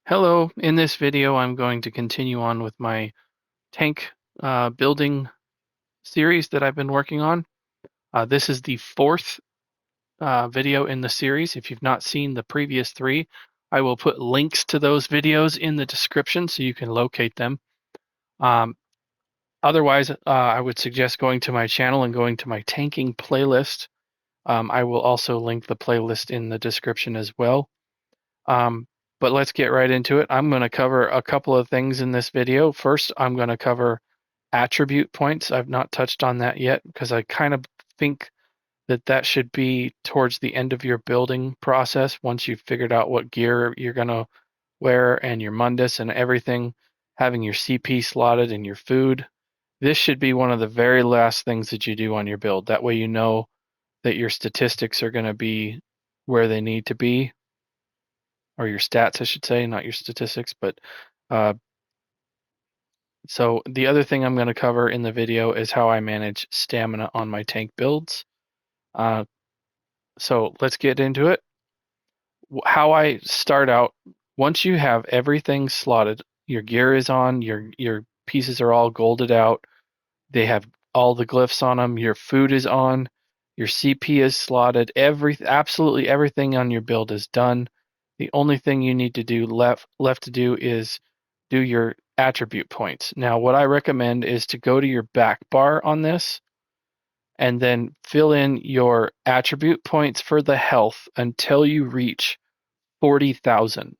Hello, in this video I'm going to continue on with my tank building series that I've been working on. This is the fourth video in the series. If you've not seen the previous three, I will put links to those videos in the description so you can locate them. Um, Otherwise, I would suggest going to my channel and going to my tanking playlist. I will also link the playlist in the description as well. But let's get right into it. I'm going to cover a couple of things in this video. First, I'm going to cover attribute points. I've not touched on that yet because I kind of think that should be towards the end of your building process once you've figured out what gear you're going to wear and your Mundus and everything, having your CP slotted and your food. This should be one of the very last things that you do on your build. That way you know that your statistics are going to be where they need to be, or your stats, I should say, not your statistics. But so the other thing I'm going to cover in the video is how I manage stamina on my tank builds. Uh, so let's get into it. How I start out, once you have everything slotted, your gear is on, your pieces are all golded out, they have all the glyphs on them, your food is on, your CP is slotted, absolutely everything on your build is done. The only thing you need to do left to do is do your attribute points. Now, what I recommend is to go to your back bar on this and then fill in your attribute points for the health until you reach 40,000.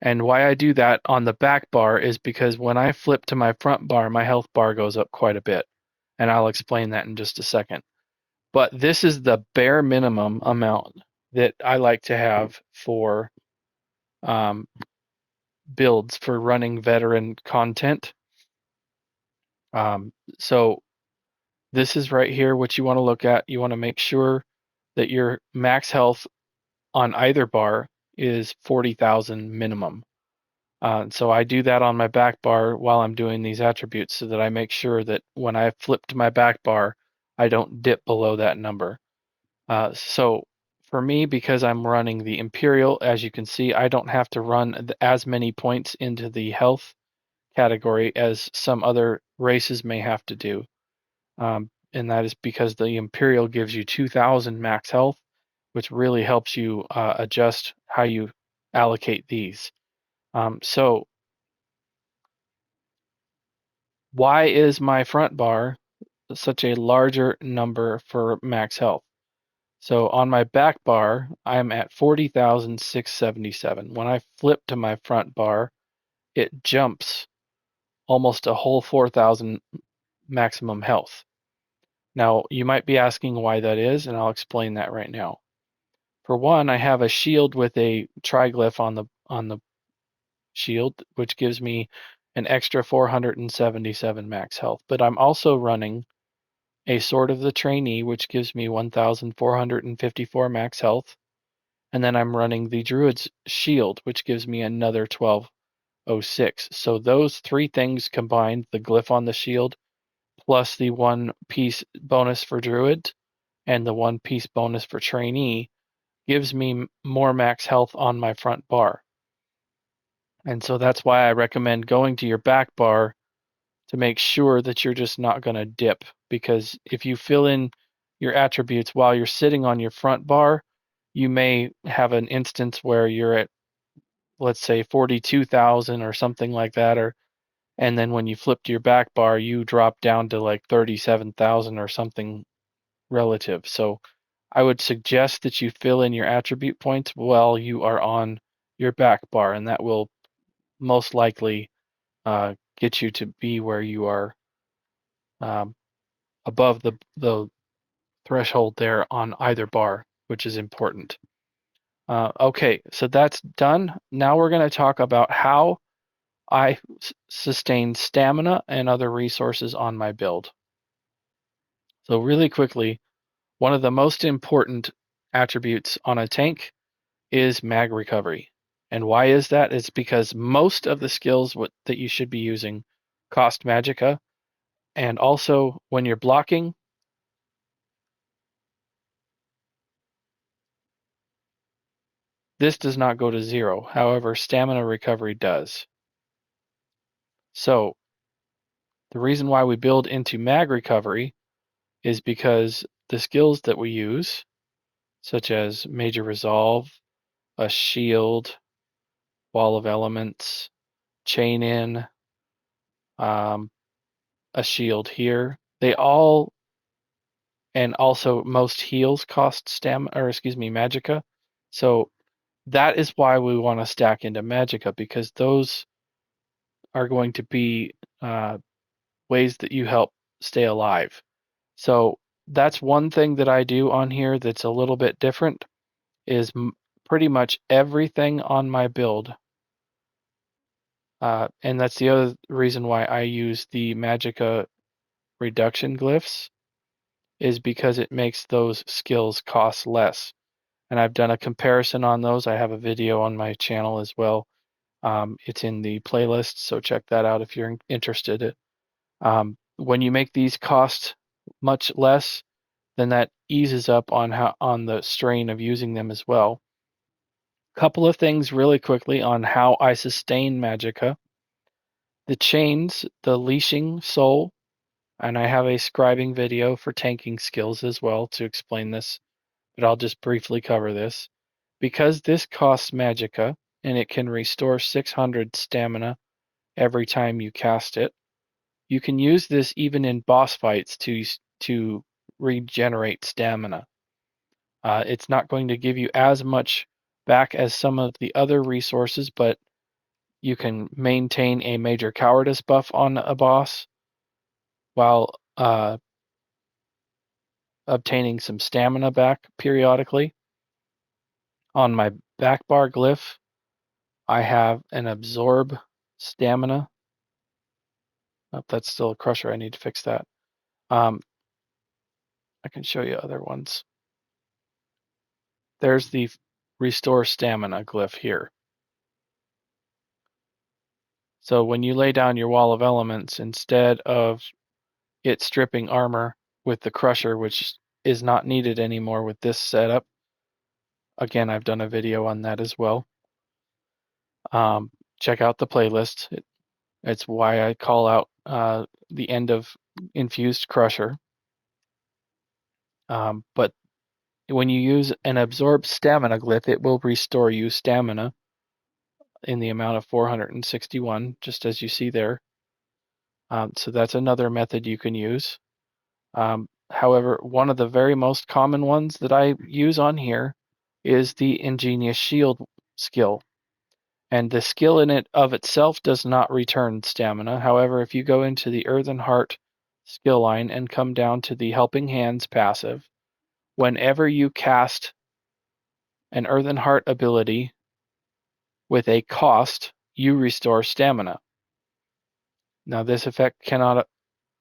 And why I do that on the back bar is because when I flip to my front bar, my health bar goes up quite a bit. And I'll explain that in just a second. But this is the bare minimum amount that I like to have for um, builds for running veteran content. So this is right here what you want to look at. You want to make sure that your max health on either bar is 40,000 minimum. So I do that on my back bar while I'm doing these attributes so that I make sure that when I flip to my back bar, I don't dip below that number. So for me, because I'm running the Imperial, as you can see, I don't have to run as many points into the health category as some other races may have to do. And that is because the Imperial gives you 2,000 max health, which really helps you adjust how you allocate these. So why is my front bar such a larger number for max health? So on my back bar, I'm at 40,677. When I flip to my front bar, it jumps almost a whole 4,000 maximum health. Now, you might be asking why that is, and I'll explain that right now. For one, I have a shield with a triglyph on the shield, which gives me an extra 477 max health. But I'm also running a Sword of the Trainee, which gives me 1,454 max health. And then I'm running the Druid's Shield, which gives me another 1206. So those three things combined, the glyph on the shield, plus the one piece bonus for Druid, and the one piece bonus for Trainee, gives me more max health on my front bar. And so that's why I recommend going to your back bar to make sure that you're just not going to dip. Because if you fill in your attributes while you're sitting on your front bar, you may have an instance where you're at, let's say, 42,000 or something like that, and then when you flip to your back bar, you drop down to like 37,000 or something relative. So I would suggest that you fill in your attribute points while you are on your back bar, and that will most likely get you to be where you are um, above the threshold there on either bar, which is important. Okay, so that's done. Now we're going to talk about how I sustain stamina and other resources on my build. So really quickly, one of the most important attributes on a tank is mag recovery. And why is that? It's because most of the skills that you should be using cost magicka. And also when you're blocking, This does not go to 0. However, stamina recovery does. So the reason why we build into mag recovery is because the skills that we use, such as Major Resolve, a shield, Wall of Elements, Chain In, a shield here, they all, and also most heals cost Magicka. So that is why we want to stack into Magicka, because those are going to be ways that you help stay alive. So that's one thing that I do on here that's a little bit different, is pretty much everything on my build. And that's the other reason why I use the Magicka reduction glyphs, is because it makes those skills cost less. And I've done a comparison on those. I have a video on my channel as well. It's in the playlist, so check that out if you're interested. When you make these cost much less, then that eases up on the strain of using them as well. Couple of things really quickly on how I sustain Magicka. The chains, the Leashing soul, and I have a scribing video for tanking skills as well to explain this, but I'll just briefly cover this. Because this costs Magicka, and it can restore 600 stamina every time you cast it, you can use this even in boss fights to regenerate stamina. It's not going to give you as much back as some of the other resources, but you can maintain a major cowardice buff on a boss while obtaining some stamina back periodically. On my back bar glyph, I have an absorb stamina. Oh, that's still a crusher. I need to fix that. I can show you other ones. There's the restore stamina glyph here. So when you lay down your wall of elements, instead of it stripping armor with the crusher, which is not needed anymore with this setup, again, I've done a video on that as well. Check out the playlist. It's why I call out the end of infused crusher. But when you use an absorb stamina glyph, it will restore you stamina in the amount of 461, just as you see there. So that's another method you can use. However, one of the very most common ones that I use on here is the Ingenious Shield skill. And the skill in it of itself does not return stamina. However, if you go into the Earthen Heart skill line and come down to the Helping Hands passive, whenever you cast an Earthen Heart ability with a cost, you restore stamina. Now, this effect cannot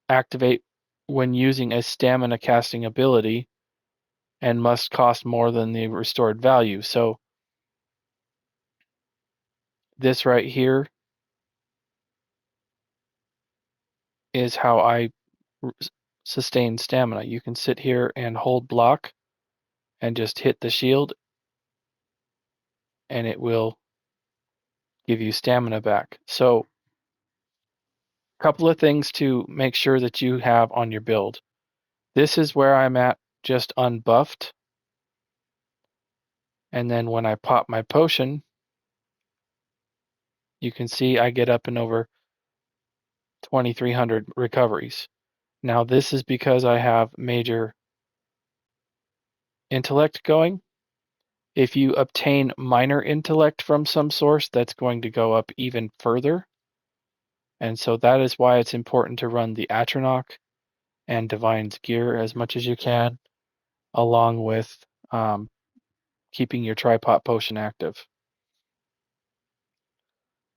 activate when using a stamina casting ability and must cost more than the restored value. So this right here is how I sustain stamina. You can sit here and hold block and just hit the shield, and it will give you stamina back. So a couple of things to make sure that you have on your build. This is where I'm at, just unbuffed. And then when I pop my potion, you can see I get up and over 2,300 recoveries. Now this is because I have major intellect going. If you obtain minor intellect from some source, that's going to go up even further. And so that is why it's important to run the Atronach and Divine's Gear as much as you can, along with keeping your Tripot Potion active.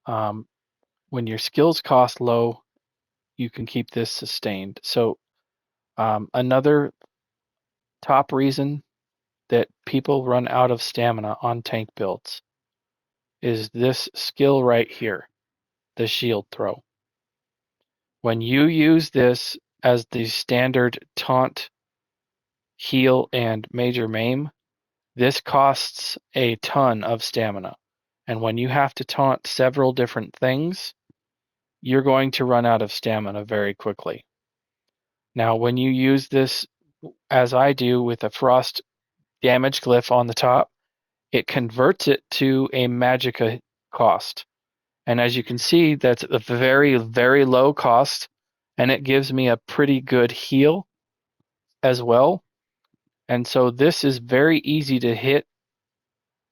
When your skills cost low, you can keep this sustained. So another top reason that people run out of stamina on tank builds is this skill right here, the shield throw. When you use this as the standard taunt, heal, and major maim, This costs a ton of stamina. And when you have to taunt several different things, you're going to run out of stamina very quickly. Now, when you use this, as I do with a frost damage glyph on the top, it converts it to a Magicka cost. And as you can see, that's a very, very low cost, and it gives me a pretty good heal as well. And so this is very easy to hit.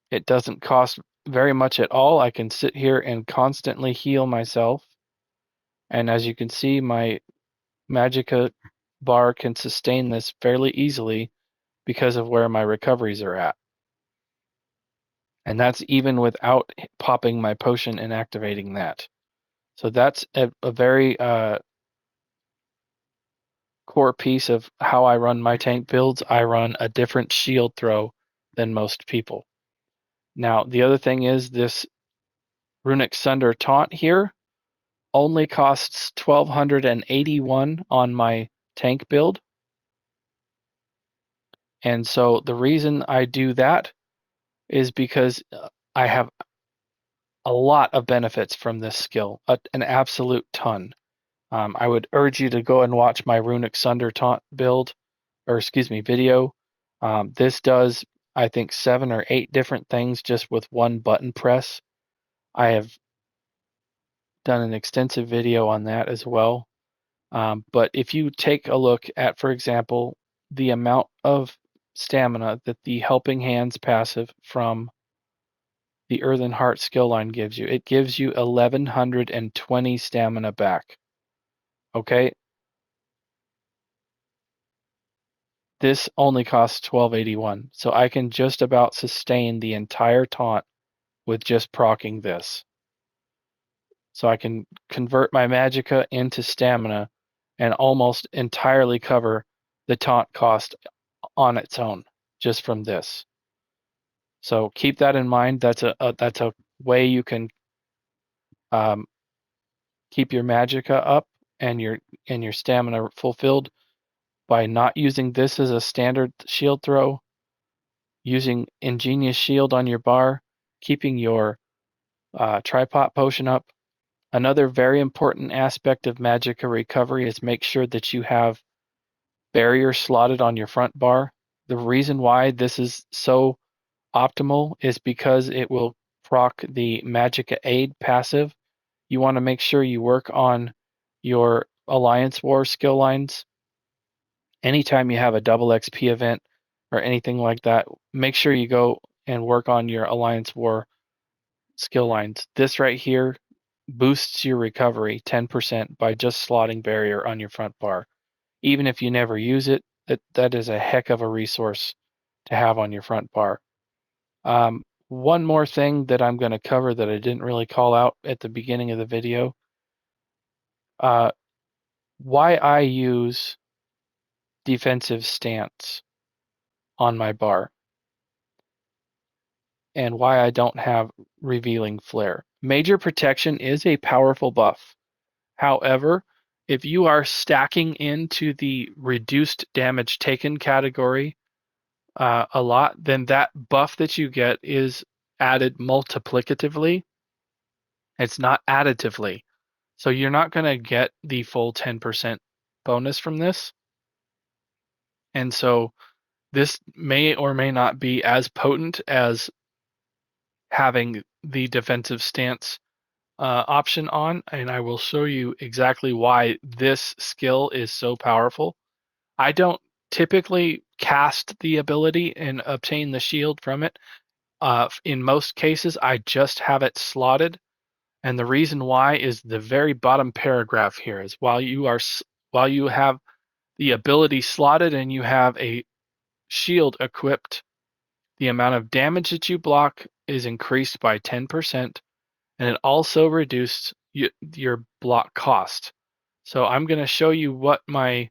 It doesn't cost very much at all. I can sit here and constantly heal myself. And as you can see, my Magicka bar can sustain this fairly easily because of where my recoveries are at. And that's even without popping my potion and activating that. So that's a very core piece of how I run my tank builds. I run a different shield throw than most people. Now, the other thing is this Runic Sunder Taunt here only costs 1281 on my tank build. And so the reason I do that is because I have a lot of benefits from this skill, an absolute ton. I would urge you to go and watch my Runic Sunder Taunt build, or excuse me, video. This does, I think, 7 or 8 different things just with one button press. I have done an extensive video on that as well. But if you take a look at, for example, the amount of stamina that the Helping Hands passive from the Earthen Heart skill line gives you, it gives you 1120 stamina back. Okay? This only costs 1281, so I can just about sustain the entire taunt with just proccing this. So I can convert my Magicka into stamina and almost entirely cover the taunt cost on its own just from this. So keep that in mind. That's a way you can keep your Magicka up and your stamina fulfilled by not using this as a standard shield throw, using Ingenious Shield on your bar, keeping your tripod potion up. Another very important aspect of Magicka recovery is make sure that you have barrier slotted on your front bar. The reason why this is so optimal is because it will proc the Magicka Aid passive. You want to make sure you work on your Alliance War skill lines. Anytime you have a double XP event or anything like that, make sure you go and work on your Alliance War skill lines. This right here boosts your recovery 10% by just slotting barrier on your front bar. Even if you never use it, that is a heck of a resource to have on your front bar. One more thing that I'm going to cover that I didn't really call out at the beginning of the video, why I use defensive stance on my bar and why I don't have revealing flare. Major protection is a powerful buff. However, if you are stacking into the reduced damage taken category a lot, then that buff that you get is added multiplicatively. It's not additively. So you're not going to get the full 10% bonus from this. And so this may or may not be as potent as having the defensive stance option on. And I will show you exactly why this skill is so powerful. I don't typically cast the ability and obtain the shield from it. In most cases, I just have it slotted. And the reason why is the very bottom paragraph here is while you have the ability slotted and you have a shield equipped, the amount of damage that you block is increased by 10%, and it also reduced your block cost. So I'm going to show you what my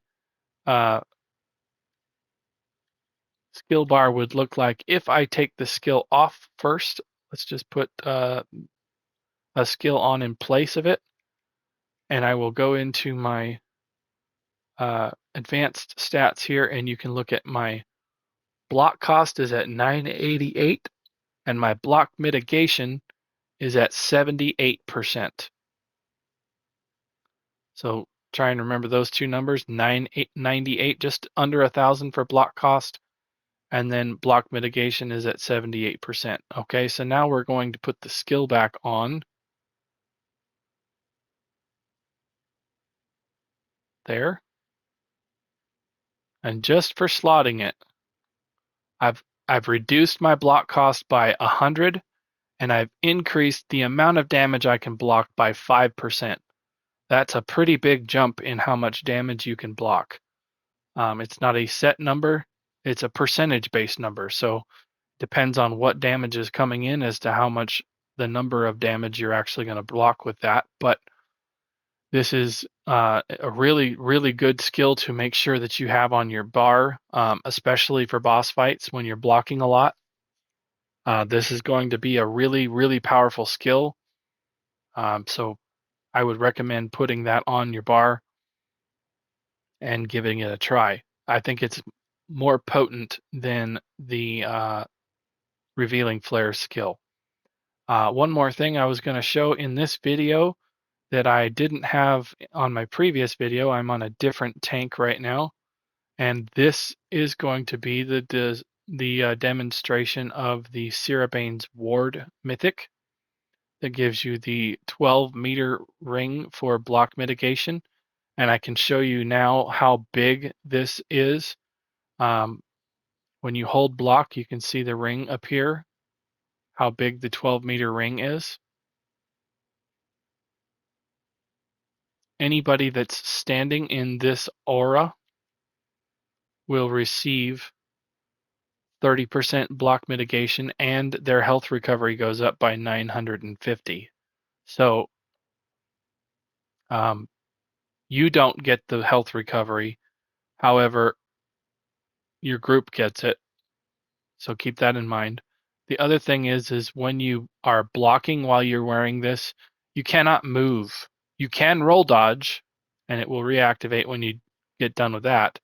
skill bar would look like if I take the skill off first. Let's just put a skill on in place of it, and I will go into my advanced stats here, and you can look at my block cost is at 988, and my block mitigation is at 78%. So try and remember those two numbers, 98, just under 1,000 for block cost, and then block mitigation is at 78%. Okay, so now we're going to put the skill back on. There. And just for slotting it, I've reduced my block cost by 100, and I've increased the amount of damage I can block by 5%. That's a pretty big jump in how much damage you can block. It's not a set number, it's a percentage-based number. So depends on what damage is coming in as to how much the number of damage you're actually going to block with that. But this is a really, really good skill to make sure that you have on your bar, especially for boss fights when you're blocking a lot. This is going to be a really, really powerful skill. So I would recommend putting that on your bar and giving it a try. I think it's more potent than the Revealing Flare skill. One more thing I was going to show in this video that I didn't have on my previous video. I'm on a different tank right now, and this is going to be the demonstration of the Sabane's Ward Mythic that gives you the 12-meter ring for block mitigation, and I can show you now how big this is. When you hold block, you can see the ring appear, how big the 12-meter ring is. Anybody that's standing in this aura will receive 30% block mitigation, and their health recovery goes up by 950. So you don't get the health recovery. However, your group gets it. So keep that in mind. The other thing is when you are blocking while you're wearing this, you cannot move. You can roll dodge, and it will reactivate when you get done with that.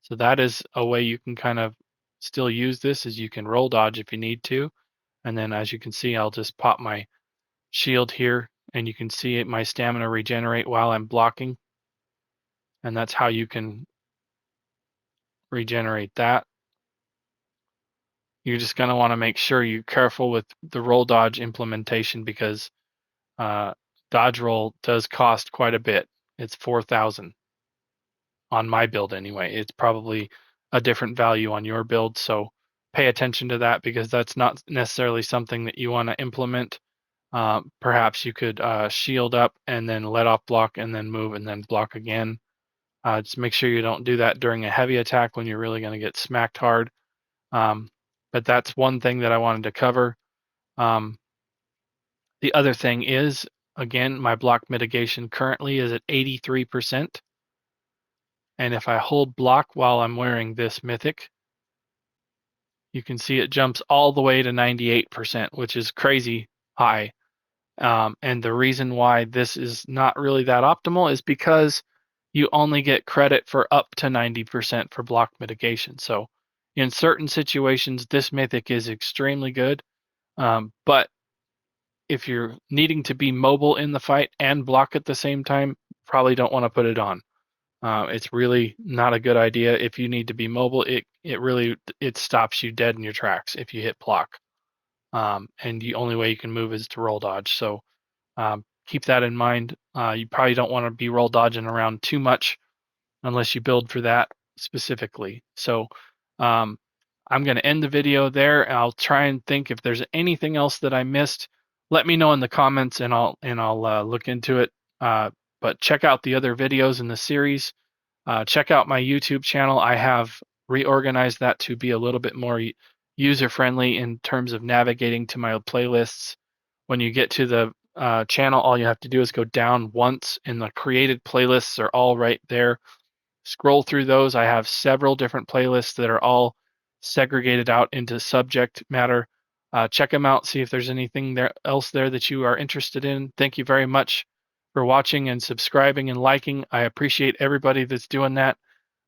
So that is a way you can kind of still use this, is you can roll dodge if you need to. And then as you can see, I'll just pop my shield here, and you can see my stamina regenerate while I'm blocking. And that's how you can regenerate that. You're just going to want to make sure you're careful with the roll dodge implementation, because dodge roll does cost quite a bit. It's 4,000 on my build anyway. It's probably a different value on your build, so pay attention to that, because that's not necessarily something that you want to implement. Perhaps you could shield up and then let off block and then move and then block again. Just make sure you don't do that during a heavy attack when you're really going to get smacked hard. But that's one thing that I wanted to cover. The other thing is, again, my block mitigation currently is at 83%. And if I hold block while I'm wearing this Mythic, you can see it jumps all the way to 98%, which is crazy high. And the reason why this is not really that optimal is because you only get credit for up to 90% for block mitigation. So in certain situations, this Mythic is extremely good. But if you're needing to be mobile in the fight and block at the same time, probably don't want to put it on. It's really not a good idea. If you need to be mobile, it stops you dead in your tracks if you hit block. And the only way you can move is to roll dodge. So keep that in mind. You probably don't want to be roll dodging around too much unless you build for that specifically. So I'm going to end the video there. I'll try and think if there's anything else that I missed. Let me know in the comments, and I'll look into it. But check out the other videos in the series. Check out my YouTube channel. I have reorganized that to be a little bit more user-friendly in terms of navigating to my playlists. When you get to the channel, all you have to do is go down once, and the created playlists are all right there. Scroll through those. I have several different playlists that are all segregated out into subject matter. Check them out, see if there's anything else there that you are interested in. Thank you very much for watching and subscribing and liking. I appreciate everybody that's doing that,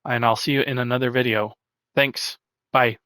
and I'll see you in another video. Thanks. Bye.